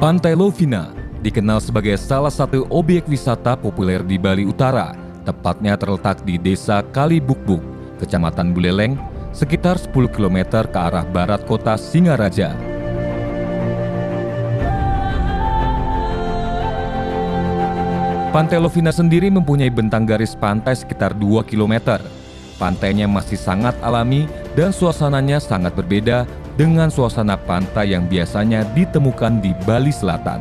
Pantai Lovina dikenal sebagai salah satu objek wisata populer di Bali Utara, tepatnya terletak di Desa Kalibukbuk, Kecamatan Buleleng, sekitar 10 km ke arah barat kota Singaraja. Pantai Lovina sendiri mempunyai bentang garis pantai sekitar 2 km. Pantainya masih sangat alami dan suasananya sangat berbeda dengan suasana pantai yang biasanya ditemukan di Bali Selatan.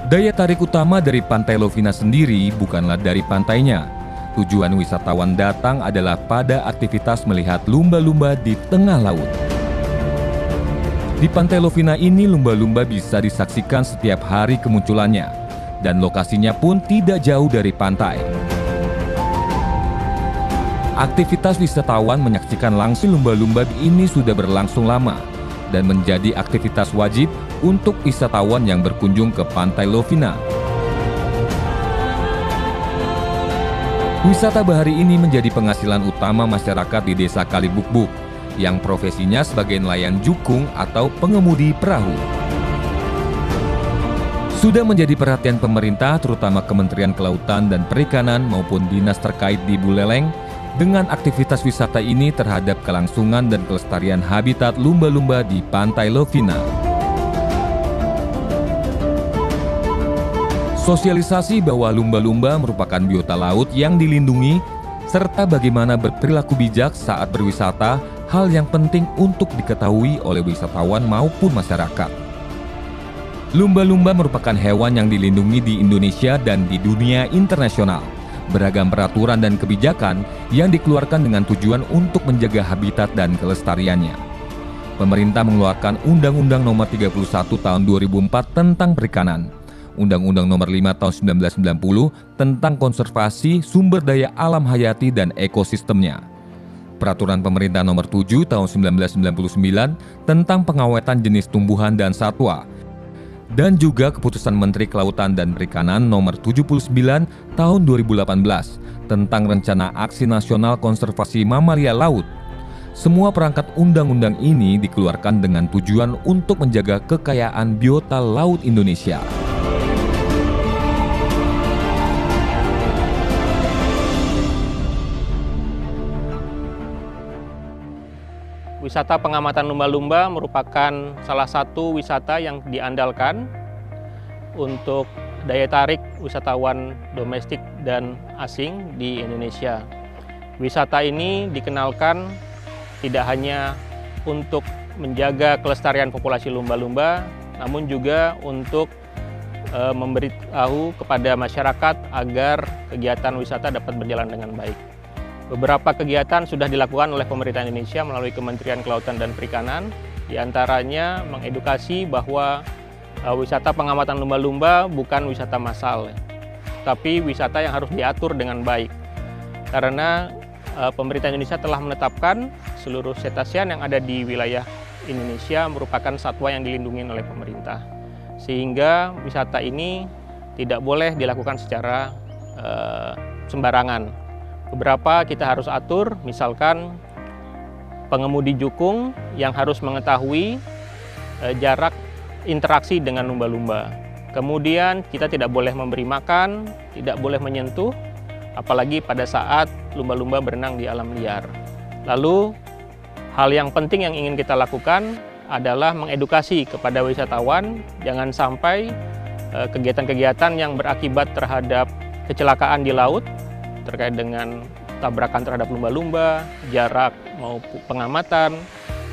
Daya tarik utama dari Pantai Lovina sendiri bukanlah dari pantainya. Tujuan wisatawan datang adalah pada aktivitas melihat lumba-lumba di tengah laut. Di Pantai Lovina ini lumba-lumba bisa disaksikan setiap hari kemunculannya, dan lokasinya pun tidak jauh dari pantai. Aktivitas wisatawan menyaksikan langsung lumba-lumba ini sudah berlangsung lama dan menjadi aktivitas wajib untuk wisatawan yang berkunjung ke Pantai Lovina. Wisata bahari ini menjadi penghasilan utama masyarakat di Desa Kalibukbuk yang profesinya sebagai nelayan jukung atau pengemudi perahu. Sudah menjadi perhatian pemerintah, terutama Kementerian Kelautan dan Perikanan maupun dinas terkait di Buleleng, dengan aktivitas wisata ini terhadap kelangsungan dan kelestarian habitat lumba-lumba di Pantai Lovina. Sosialisasi bahwa lumba-lumba merupakan biota laut yang dilindungi, serta bagaimana berperilaku bijak saat berwisata, hal yang penting untuk diketahui oleh wisatawan maupun masyarakat. Lumba-lumba merupakan hewan yang dilindungi di Indonesia dan di dunia internasional. Beragam peraturan dan kebijakan yang dikeluarkan dengan tujuan untuk menjaga habitat dan kelestariannya. Pemerintah mengeluarkan Undang-Undang Nomor 31 Tahun 2004 tentang Perikanan, Undang-Undang Nomor 5 Tahun 1990 tentang konservasi sumber daya alam hayati dan ekosistemnya, Peraturan Pemerintah Nomor 7 Tahun 1999 tentang pengawetan jenis tumbuhan dan satwa, dan juga Keputusan Menteri Kelautan dan Perikanan Nomor 79 Tahun 2018 tentang Rencana Aksi Nasional Konservasi Mamalia Laut. Semua perangkat undang-undang ini dikeluarkan dengan tujuan untuk menjaga kekayaan biota laut Indonesia. Wisata pengamatan lumba-lumba merupakan salah satu wisata yang diandalkan untuk daya tarik wisatawan domestik dan asing di Indonesia. Wisata ini dikenalkan tidak hanya untuk menjaga kelestarian populasi lumba-lumba, namun juga untuk memberitahu kepada masyarakat agar kegiatan wisata dapat berjalan dengan baik. Beberapa kegiatan sudah dilakukan oleh pemerintah Indonesia melalui Kementerian Kelautan dan Perikanan, diantaranya mengedukasi bahwa wisata pengamatan lumba-lumba bukan wisata massal, tapi wisata yang harus diatur dengan baik. Karena pemerintah Indonesia telah menetapkan seluruh cetacean yang ada di wilayah Indonesia merupakan satwa yang dilindungi oleh pemerintah. Sehingga wisata ini tidak boleh dilakukan secara sembarangan. Beberapa kita harus atur, misalkan pengemudi jukung yang harus mengetahui jarak interaksi dengan lumba-lumba. Kemudian kita tidak boleh memberi makan, tidak boleh menyentuh, apalagi pada saat lumba-lumba berenang di alam liar. Lalu hal yang penting yang ingin kita lakukan adalah mengedukasi kepada wisatawan, jangan sampai kegiatan-kegiatan yang berakibat terhadap kecelakaan di laut, terkait dengan tabrakan terhadap lumba-lumba, jarak maupun pengamatan,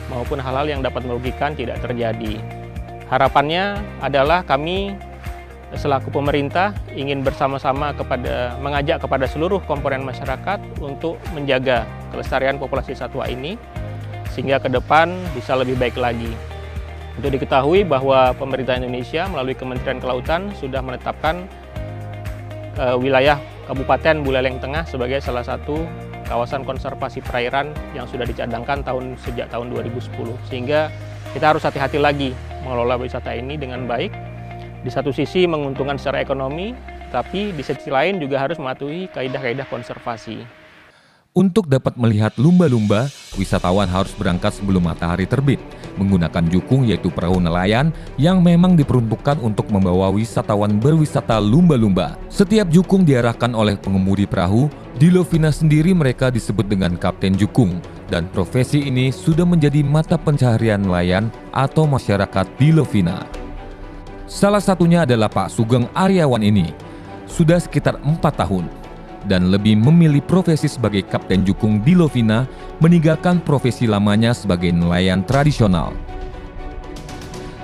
maupun hal-hal yang dapat merugikan tidak terjadi. Harapannya adalah kami selaku pemerintah ingin bersama-sama mengajak kepada seluruh komponen masyarakat untuk menjaga kelestarian populasi satwa ini, sehingga ke depan bisa lebih baik lagi. Untuk diketahui bahwa pemerintah Indonesia melalui Kementerian Kelautan sudah menetapkan wilayah Kabupaten Buleleng Tengah sebagai salah satu kawasan konservasi perairan yang sudah dicadangkan sejak tahun 2010. Sehingga kita harus hati-hati lagi mengelola wisata ini dengan baik. Di satu sisi menguntungkan secara ekonomi, tapi di sisi lain juga harus mematuhi kaidah-kaidah konservasi. Untuk dapat melihat lumba-lumba, Wisatawan harus berangkat sebelum matahari terbit, menggunakan jukung yaitu perahu nelayan yang memang diperuntukkan untuk membawa wisatawan berwisata lumba-lumba. Setiap jukung diarahkan oleh pengemudi perahu. Di Lovina sendiri mereka disebut dengan kapten jukung, dan profesi ini sudah menjadi mata pencaharian nelayan atau masyarakat di Lovina. Salah satunya adalah Pak Sugeng Aryawan ini. Sudah sekitar 4 tahun. Dan lebih memilih profesi sebagai kapten jukung di Lovina, meninggalkan profesi lamanya sebagai nelayan tradisional.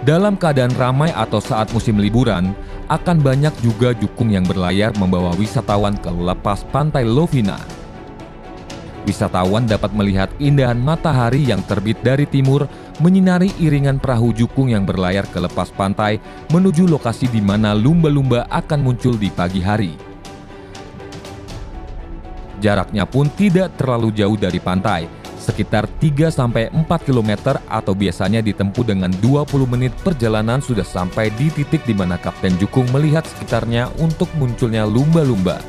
Dalam keadaan ramai atau saat musim liburan, akan banyak juga jukung yang berlayar membawa wisatawan ke lepas pantai Lovina. Wisatawan dapat melihat indahan matahari yang terbit dari timur menyinari iringan perahu jukung yang berlayar ke lepas pantai menuju lokasi di mana lumba-lumba akan muncul di pagi hari. Jaraknya pun tidak terlalu jauh dari pantai, sekitar 3-4 km atau biasanya ditempuh dengan 20 menit perjalanan sudah sampai di titik di mana Kapten Jukung melihat sekitarnya untuk munculnya lumba-lumba.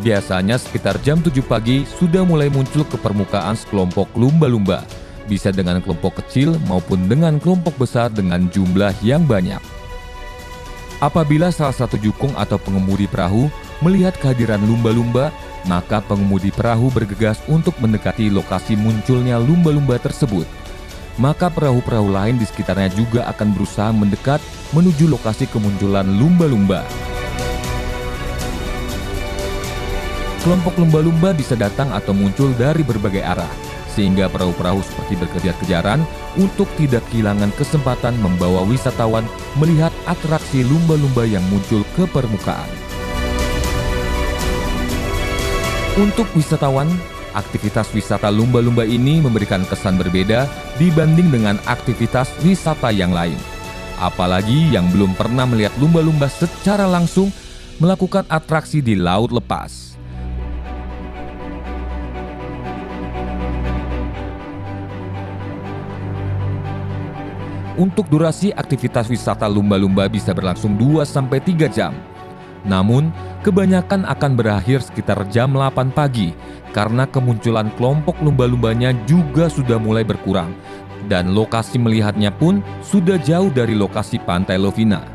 Biasanya sekitar jam 7 pagi sudah mulai muncul ke permukaan sekelompok lumba-lumba, bisa dengan kelompok kecil maupun dengan kelompok besar dengan jumlah yang banyak. Apabila salah satu jukung atau pengemudi perahu melihat kehadiran lumba-lumba, maka pengemudi perahu bergegas untuk mendekati lokasi munculnya lumba-lumba tersebut. Maka perahu-perahu lain di sekitarnya juga akan berusaha mendekat menuju lokasi kemunculan lumba-lumba. Kelompok lumba-lumba bisa datang atau muncul dari berbagai arah, sehingga perahu-perahu seperti berkejar-kejaran untuk tidak kehilangan kesempatan membawa wisatawan melihat atraksi lumba-lumba yang muncul ke permukaan. Untuk wisatawan, aktivitas wisata lumba-lumba ini memberikan kesan berbeda dibanding dengan aktivitas wisata yang lain. Apalagi yang belum pernah melihat lumba-lumba secara langsung melakukan atraksi di laut lepas. Untuk durasi aktivitas wisata lumba-lumba bisa berlangsung 2-3 jam. Namun, kebanyakan akan berakhir sekitar jam 8 pagi karena kemunculan kelompok lumba-lumbanya juga sudah mulai berkurang dan lokasi melihatnya pun sudah jauh dari lokasi pantai Lovina.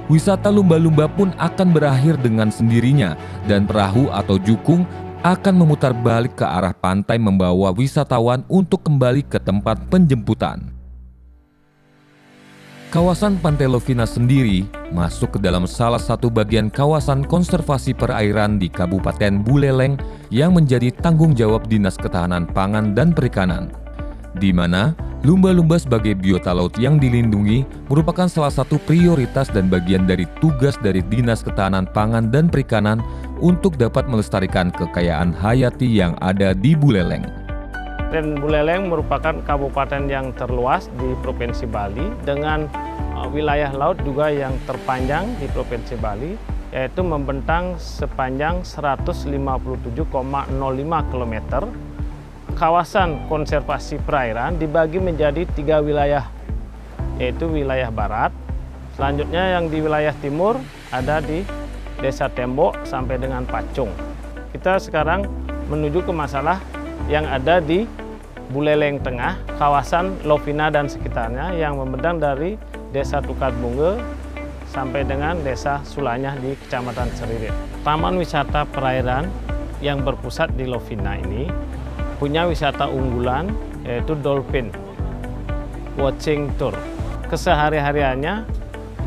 Wisata lumba-lumba pun akan berakhir dengan sendirinya dan perahu atau jukung akan memutar balik ke arah pantai membawa wisatawan untuk kembali ke tempat penjemputan. Kawasan Pantai Lovina sendiri masuk ke dalam salah satu bagian kawasan konservasi perairan di Kabupaten Buleleng yang menjadi tanggung jawab Dinas Ketahanan Pangan dan Perikanan, di mana lumba-lumba sebagai biota laut yang dilindungi merupakan salah satu prioritas dan bagian dari tugas dari Dinas Ketahanan Pangan dan Perikanan untuk dapat melestarikan kekayaan hayati yang ada di Buleleng. Dan Buleleng merupakan kabupaten yang terluas di Provinsi Bali dengan wilayah laut juga yang terpanjang di Provinsi Bali, yaitu membentang sepanjang 157,05 km. Kawasan konservasi perairan dibagi menjadi 3 wilayah, yaitu wilayah barat. Selanjutnya yang di wilayah timur ada di Desa Tembok sampai dengan Pacung. Kita sekarang menuju ke masalah yang ada di Buleleng Tengah, kawasan Lovina dan sekitarnya yang membentang dari Desa Tukar Bunge sampai dengan Desa Sulanyah di Kecamatan Seririt. Taman wisata perairan yang berpusat di Lovina ini punya wisata unggulan yaitu Dolphin Watching Tour. Kesehari-hariannya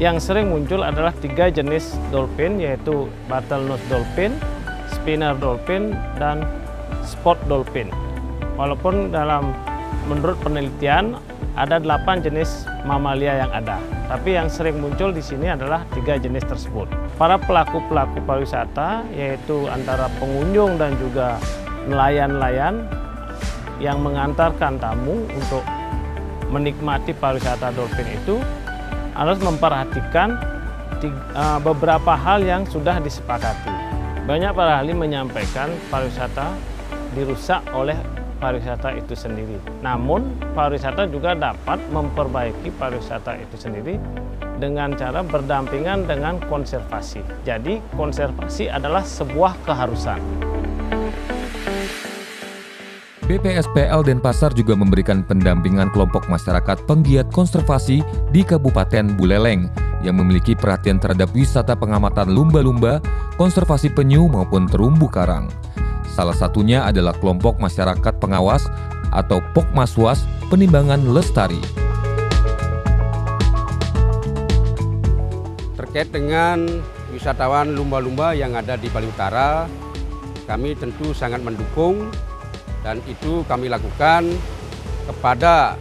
yang sering muncul adalah 3 jenis dolphin yaitu bottlenose dolphin, spinner dolphin, dan spot dolphin. Walaupun menurut penelitian ada 8 jenis mamalia yang ada, tapi yang sering muncul di sini adalah 3 jenis tersebut. Para pelaku-pelaku pariwisata yaitu antara pengunjung dan juga nelayan-nelayan yang mengantarkan tamu untuk menikmati pariwisata dolphin itu harus memperhatikan beberapa hal yang sudah disepakati. Banyak para ahli menyampaikan pariwisata dirusak oleh pariwisata itu sendiri. Namun, pariwisata juga dapat memperbaiki pariwisata itu sendiri dengan cara berdampingan dengan konservasi. Jadi, konservasi adalah sebuah keharusan. BPSPL Denpasar juga memberikan pendampingan kelompok masyarakat penggiat konservasi di Kabupaten Buleleng yang memiliki perhatian terhadap wisata pengamatan lumba-lumba, konservasi penyu maupun terumbu karang. Salah satunya adalah kelompok masyarakat pengawas atau Pokmaswas Penimbangan Lestari. Terkait dengan wisatawan lumba-lumba yang ada di Bali Utara, kami tentu sangat mendukung. Dan itu kami lakukan kepada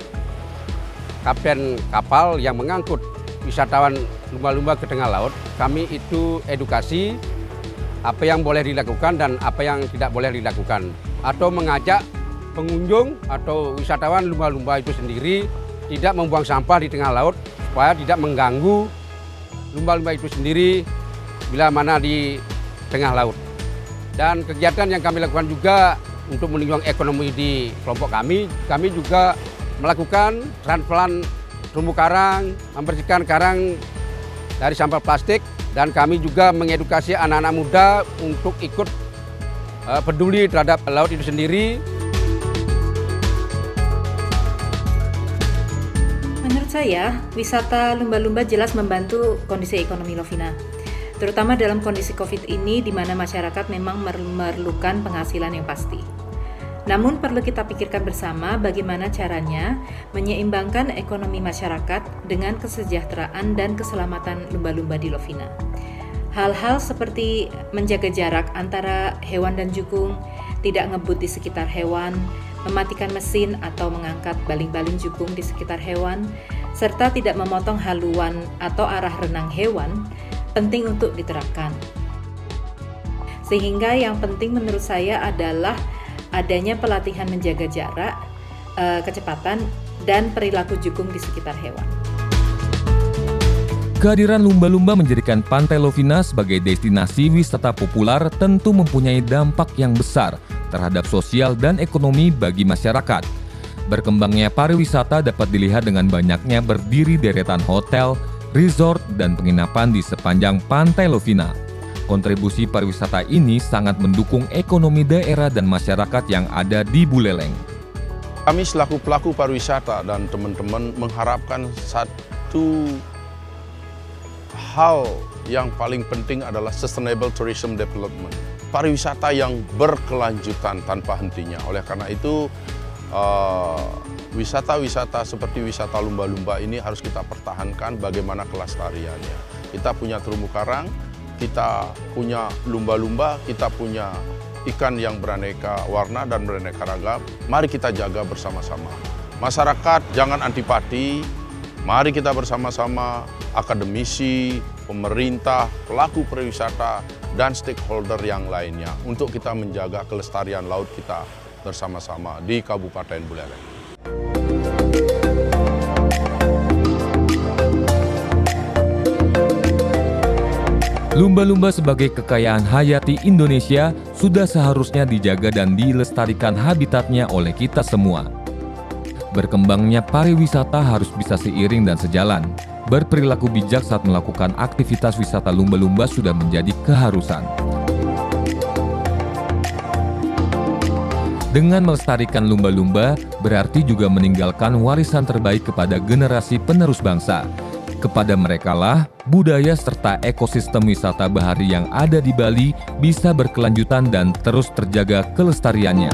kapten kapal yang mengangkut wisatawan lumba-lumba ke tengah laut. Kami itu edukasi apa yang boleh dilakukan dan apa yang tidak boleh dilakukan. Atau mengajak pengunjung atau wisatawan lumba-lumba itu sendiri tidak membuang sampah di tengah laut supaya tidak mengganggu lumba-lumba itu sendiri bila mana di tengah laut. Dan kegiatan yang kami lakukan juga untuk menunjang ekonomi di kelompok kami juga melakukan transplant terumbu karang, membersihkan karang dari sampah plastik, dan kami juga mengedukasi anak-anak muda untuk ikut peduli terhadap laut itu sendiri. Menurut saya, wisata lumba-lumba jelas membantu kondisi ekonomi Lovina. Terutama dalam kondisi COVID ini di mana masyarakat memang memerlukan penghasilan yang pasti. Namun perlu kita pikirkan bersama bagaimana caranya menyeimbangkan ekonomi masyarakat dengan kesejahteraan dan keselamatan lumba-lumba di Lovina. Hal-hal seperti menjaga jarak antara hewan dan jukung, tidak ngebut di sekitar hewan, mematikan mesin atau mengangkat baling-baling jukung di sekitar hewan, serta tidak memotong haluan atau arah renang hewan, penting untuk diterapkan. Sehingga yang penting menurut saya adalah adanya pelatihan menjaga jarak, kecepatan, dan perilaku jukung di sekitar hewan. Kehadiran lumba-lumba menjadikan Pantai Lovina sebagai destinasi wisata populer tentu mempunyai dampak yang besar terhadap sosial dan ekonomi bagi masyarakat. Berkembangnya pariwisata dapat dilihat dengan banyaknya berdiri deretan hotel, resort, dan penginapan di sepanjang Pantai Lovina. Kontribusi pariwisata ini sangat mendukung ekonomi daerah dan masyarakat yang ada di Buleleng. Kami selaku pelaku pariwisata dan teman-teman mengharapkan satu hal yang paling penting adalah sustainable tourism development. Pariwisata yang berkelanjutan tanpa hentinya. Oleh karena itu, wisata-wisata seperti wisata lumba-lumba ini harus kita pertahankan bagaimana kelestariannya. Kita punya terumbu karang, kita punya lumba-lumba, kita punya ikan yang beraneka warna dan beraneka ragam. Mari kita jaga bersama-sama. Masyarakat jangan antipati, mari kita bersama-sama, akademisi, pemerintah, pelaku pariwisata, dan stakeholder yang lainnya untuk kita menjaga kelestarian laut kita bersama-sama di Kabupaten Buleleng. Lumba-lumba sebagai kekayaan hayati Indonesia sudah seharusnya dijaga dan dilestarikan habitatnya oleh kita semua. Berkembangnya pariwisata harus bisa seiring dan sejalan. Berperilaku bijak saat melakukan aktivitas wisata lumba-lumba sudah menjadi keharusan. Dengan melestarikan lumba-lumba, berarti juga meninggalkan warisan terbaik kepada generasi penerus bangsa. Kepada merekalah, budaya serta ekosistem wisata bahari yang ada di Bali bisa berkelanjutan dan terus terjaga kelestariannya.